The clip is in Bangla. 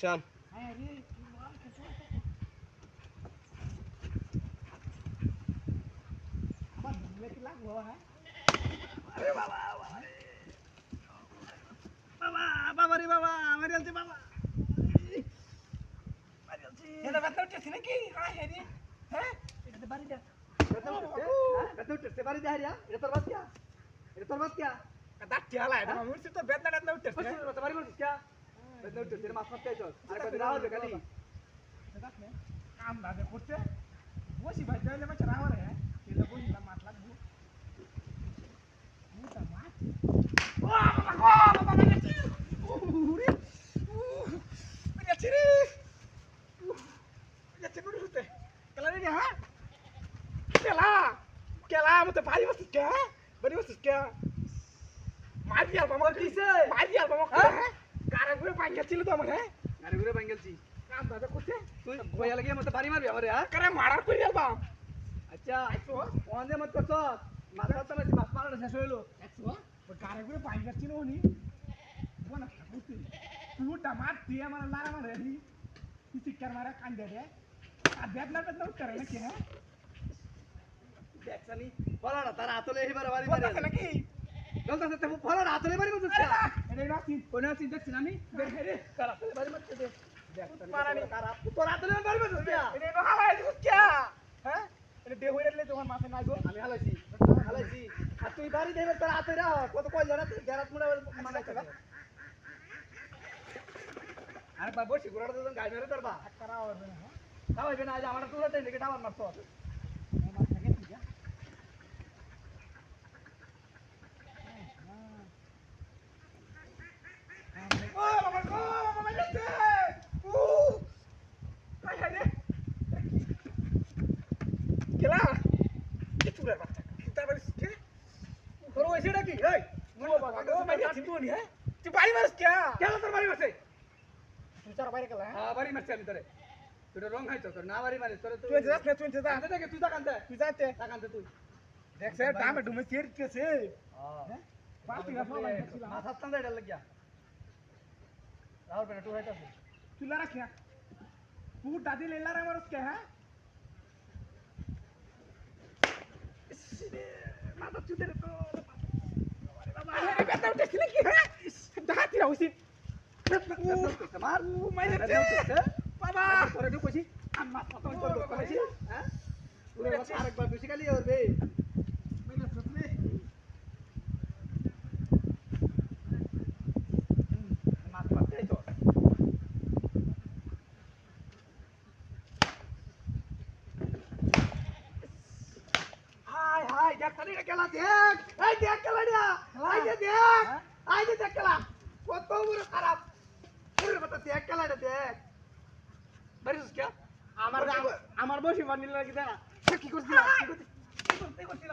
অ্যাকশন বাবা বাবা রে বাবা মারি আলছি বাবা মারি আলছি এটা ব্যথা উঠছে নাকি হ্যাঁ হেরি হ্যাঁ এটা বাড়ি দা ব্যথা উঠছে বাড়ি দা হেরিয়া এটা তোর বাদ কিয়া এটা তোর বাদ কিয়া দাঁড়টি হালা এটা মুরছি তো বেদনা উঠছে এটা বাড়ি করছিস কিয়া বেদনা উঠছে এর মাছ মারতে আইছস আর কত রাও দে খালি দেখ নে কাম না দে করতে বসি ভাই যাইলে মাছ রাওয়ারে হ্যাঁ এলে বসি না মাছ লাগবো মুটা মাছ ও বাবা মারিছি উরে মারিছি রে যাচ্ছে কোন হতে কেলা রে হ্যাঁ কেলা মতে ভারী বসিস কে ভারী বসিস কে মারি আর বাবা দিছে মারি আর বাবা হ্যাঁ গারে ঘুরে পাঙ্গেল ছিল তো আমার হ্যাঁ গারে ঘুরে পাঙ্গেলছি কাম দাদা করতে তুই গোয়া লাগিয়ে মতে বাড়ি মারবি আমারে হ্যাঁ করে মারার করি আর বাপ আচ্ছা আইছো ওনে মত করছ মাথা তো মাছ মারার শেষ হইলো আইছো ও গারে ঘুরে পাঙ্গেল ছিল উনি কোন বুঝতি তুইটা মার দিয়ে আমার লারা মারে দি তুই শিকার মারা কান্দে দে আর বেদনা উঠরে নাকি হ্যাঁ দেখছানি বলা না তার হাতলে এবারে বাড়ি মারে বলছ নাকি বলছ তো বলা না হাতলে বাড়ি মারছিস এটা না চিন কোন চিন দেখছিস আমি দেখ রে কার হাতলে বাড়ি মারছিস দেখ মারানি কার তোর হাতলে বাড়ি মারছিস কে এটা নো হালাই দিস কে হ্যাঁ এটা দে হইলে তোমার মাথা নাই গো আমি হালাইছি আর তুই বাড়ি দেবে তোর হাতে রাখ কত কই জানা তুই গেরাত মুড়া মানাইছ না আরে বাবু সিগুরাটা তো গাই মেরে তোর বা করা হবে না তাও হবে না আজ আমার তো তাই লেগে টাওয়ার মারতো আমার থাকে ঠিক আছে ও বাবা গো বাবা যাচ্ছে ও আই হাই রে কেলা কি চুরের বাচ্চা তার বাড়ি কে তোর ওইটা কি এই ও বাবা গো মাইয়া চিতুনি হ্যাঁ তুই বাড়ি মারছ কে কেলা তোর বাড়ি মারছে তুই তার বাইরে গেলা হ্যাঁ বাড়ি মারছি আমি তোরে তুই রং খাইছ তোর না বাড়ি মারিস তোরে তুই যাস না তুই যা আনতে দেখে তুই তাকানতে তাকানতে তুই দেখ সে দামে ডুমে চের কেছে হ্যাঁ পাতি গাছ লাগাইছিলাম মাথা টান দেড় লাগিয়া রাহুল বেটা তুই হইতাছিস তুই লারা কি তুই দাদি লেলা রে মারস কে হ্যাঁ মাথা চুদে রে তো বাবা আরে বেটা উঠেছিস কি হ্যাঁ দাঁতি রাউছি মার মাইরে বাবা তোরে তো কইছি আম্মা কত তোর কইছি হ্যাঁ পুরো আরেকবার বেশি খালি হবে মাইরে সপনে মাছ পাতে তো হাই হাই দেখ তালি খেলা দেখ এই দেখ খেলাড়িয়া এই যে দেখ খেলা কত বড় খারাপ পুরো কথা দেখ খেলাটা দেখ বারিস কে আমার বসি বানিয়ে লাগি দেখা কি করছিস কি করছিস